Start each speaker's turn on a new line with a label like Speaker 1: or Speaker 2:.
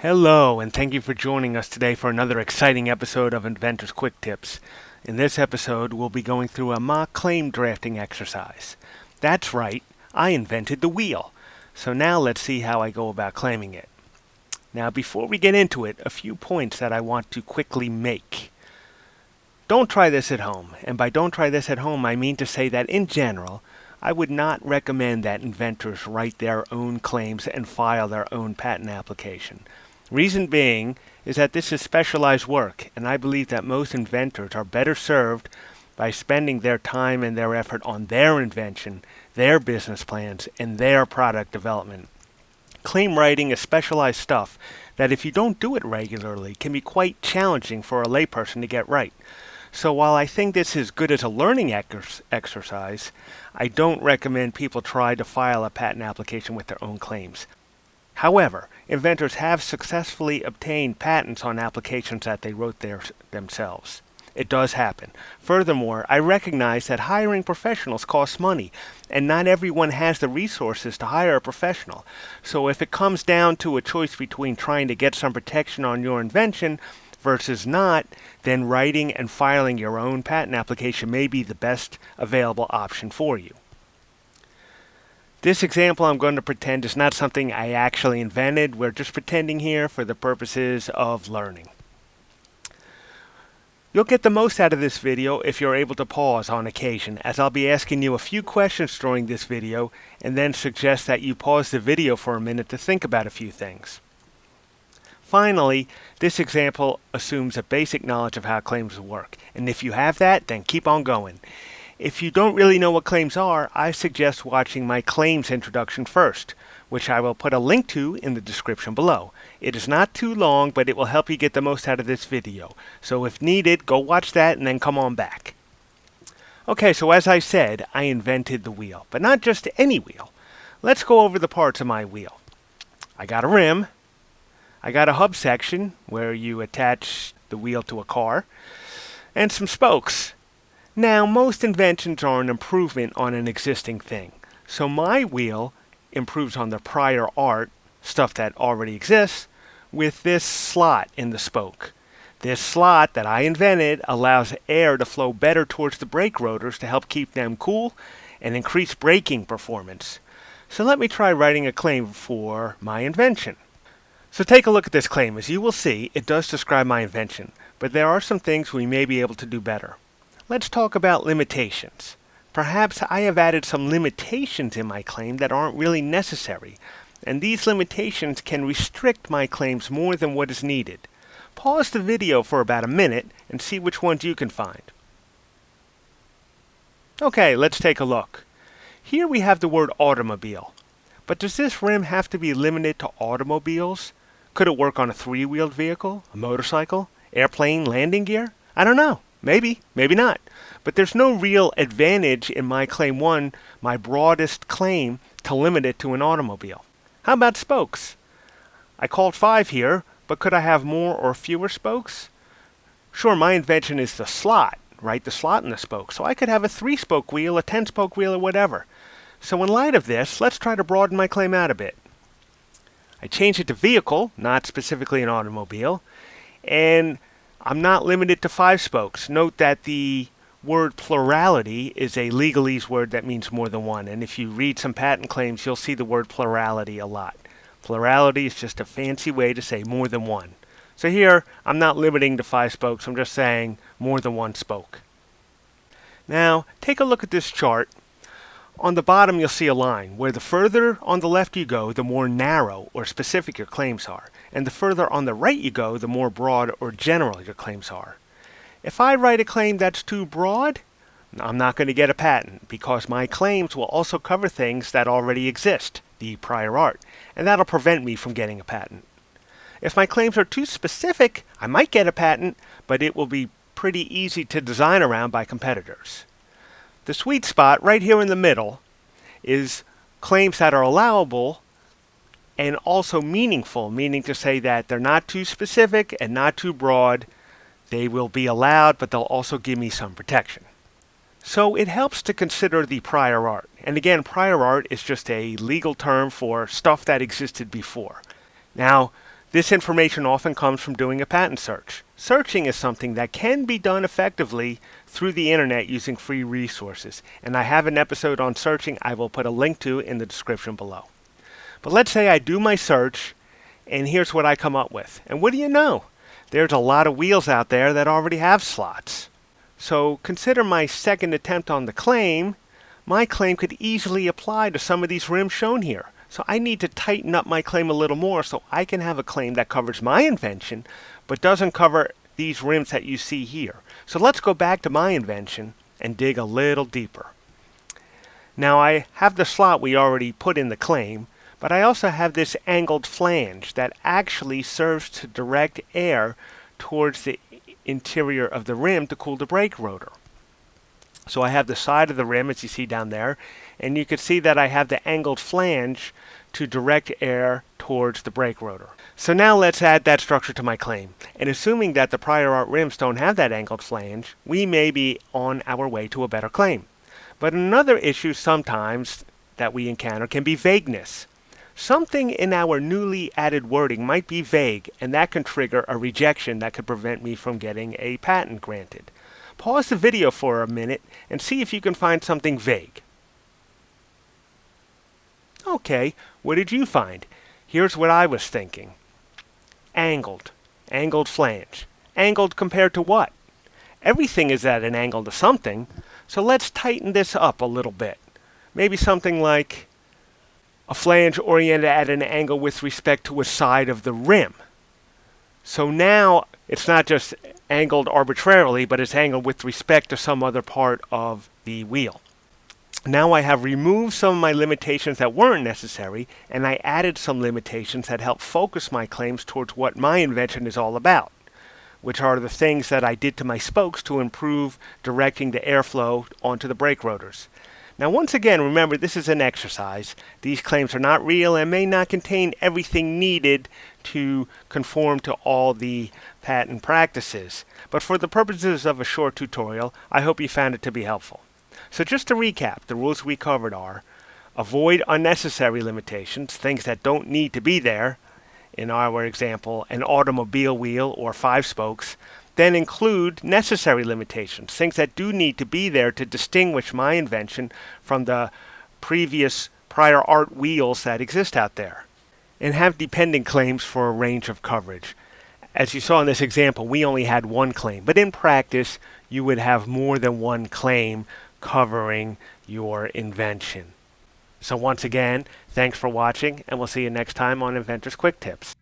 Speaker 1: Hello, and thank you for joining us today for another exciting episode of Inventor's Quick Tips. In this episode, we'll be going through a mock claim drafting exercise. That's right, I invented the wheel. So now let's see how I go about claiming it. Now, before we get into it, a few points that I want to quickly make. Don't try this at home, and by don't try this at home, I mean to say that in general, I would not recommend that inventors write their own claims and file their own patent application. Reason being is that this is specialized work, and I believe that most inventors are better served by spending their time and their effort on their invention, their business plans, and their product development. Claim writing is specialized stuff that if you don't do it regularly can be quite challenging for a layperson to get right. So while I think this is good as a learning exercise, I don't recommend people try to file a patent application with their own claims. However, inventors have successfully obtained patents on applications that they wrote themselves. It does happen. Furthermore, I recognize that hiring professionals costs money, and not everyone has the resources to hire a professional. So if it comes down to a choice between trying to get some protection on your invention versus not, then writing and filing your own patent application may be the best available option for you. This example I'm going to pretend is not something I actually invented. We're just pretending here for the purposes of learning. You'll get the most out of this video if you're able to pause on occasion, as I'll be asking you a few questions during this video and then suggest that you pause the video for a minute to think about a few things. Finally, this example assumes a basic knowledge of how claims work, and if you have that, then keep on going. If you don't really know what claims are, I suggest watching my claims introduction first, which I will put a link to in the description below. It is not too long, but it will help you get the most out of this video. So if needed, go watch that and then come on back. Okay, so as I said, I invented the wheel, but not just any wheel. Let's go over the parts of my wheel. I got a rim. I got a hub section where you attach the wheel to a car, and some spokes. Now, most inventions are an improvement on an existing thing. So my wheel improves on the prior art, stuff that already exists, with this slot in the spoke. This slot that I invented allows air to flow better towards the brake rotors to help keep them cool and increase braking performance. So let me try writing a claim for my invention. So take a look at this claim. As you will see, it does describe my invention, but there are some things we may be able to do better. Let's talk about limitations. Perhaps I have added some limitations in my claim that aren't really necessary, and these limitations can restrict my claims more than what is needed. Pause the video for about a minute and see which ones you can find. Okay, let's take a look. Here we have the word automobile. But does this rim have to be limited to automobiles? Could it work on a three-wheeled vehicle, a motorcycle, airplane, landing gear? I don't know. Maybe, maybe not. But there's no real advantage in my claim 1, my broadest claim, to limit it to an automobile. How about spokes? I called 5 here, but could I have more or fewer spokes? Sure, my invention is the slot, right? The slot in the spoke. So I could have a 3-spoke wheel, a 10-spoke wheel, or whatever. So in light of this, let's try to broaden my claim out a bit. I changed it to vehicle, not specifically an automobile, and I'm not limited to 5 spokes. Note that the word plurality is a legalese word that means more than one, and if you read some patent claims, you'll see the word plurality a lot. Plurality is just a fancy way to say more than one. So here, I'm not limiting to 5 spokes, I'm just saying more than one spoke. Now, take a look at this chart. On the bottom, you'll see a line where the further on the left you go, the more narrow or specific your claims are. And the further on the right you go, the more broad or general your claims are. If I write a claim that's too broad, I'm not going to get a patent because my claims will also cover things that already exist, the prior art, and that'll prevent me from getting a patent. If my claims are too specific, I might get a patent, but it will be pretty easy to design around by competitors. The sweet spot right here in the middle is claims that are allowable and also meaningful, meaning to say that they're not too specific and not too broad. They will be allowed, but they'll also give me some protection. So it helps to consider the prior art. And again, prior art is just a legal term for stuff that existed before. Now, This information often comes from doing a patent search. Searching is something that can be done effectively through the internet using free resources, and I have an episode on searching I will put a link to in the description below. But let's say I do my search, and here's what I come up with. And what do you know? There's a lot of wheels out there that already have slots. So consider my second attempt on the claim. My claim could easily apply to some of these rims shown here. So I need to tighten up my claim a little more so I can have a claim that covers my invention, but doesn't cover these rims that you see here. So let's go back to my invention and dig a little deeper. Now I have the slot we already put in the claim, but I also have this angled flange that actually serves to direct air towards the interior of the rim to cool the brake rotor. So I have the side of the rim, as you see down there, and you can see that I have the angled flange to direct air towards the brake rotor. So now let's add that structure to my claim. And assuming that the prior art rims don't have that angled flange, we may be on our way to a better claim. But another issue sometimes that we encounter can be vagueness. Something in our newly added wording might be vague, and that can trigger a rejection that could prevent me from getting a patent granted. Pause the video for a minute and see if you can find something vague. Okay, what did you find? Here's what I was thinking. Angled. Angled flange. Angled compared to what? Everything is at an angle to something, so let's tighten this up a little bit. Maybe something like a flange oriented at an angle with respect to a side of the rim. So now it's not just angled arbitrarily, but it's angled with respect to some other part of the wheel. Now I have removed some of my limitations that weren't necessary, and I added some limitations that help focus my claims towards what my invention is all about, which are the things that I did to my spokes to improve directing the airflow onto the brake rotors. Now once again, remember this is an exercise. These claims are not real and may not contain everything needed to conform to all the patent practices. But for the purposes of a short tutorial, I hope you found it to be helpful. So just to recap, the rules we covered are: avoid unnecessary limitations, things that don't need to be there. In our example, an automobile wheel or 5 spokes. Then include necessary limitations, things that do need to be there to distinguish my invention from the previous prior art wheels that exist out there. And have dependent claims for a range of coverage. As you saw in this example, we only had one claim, but in practice, you would have more than one claim covering your invention. So once again, thanks for watching, and we'll see you next time on Inventor's Quick Tips.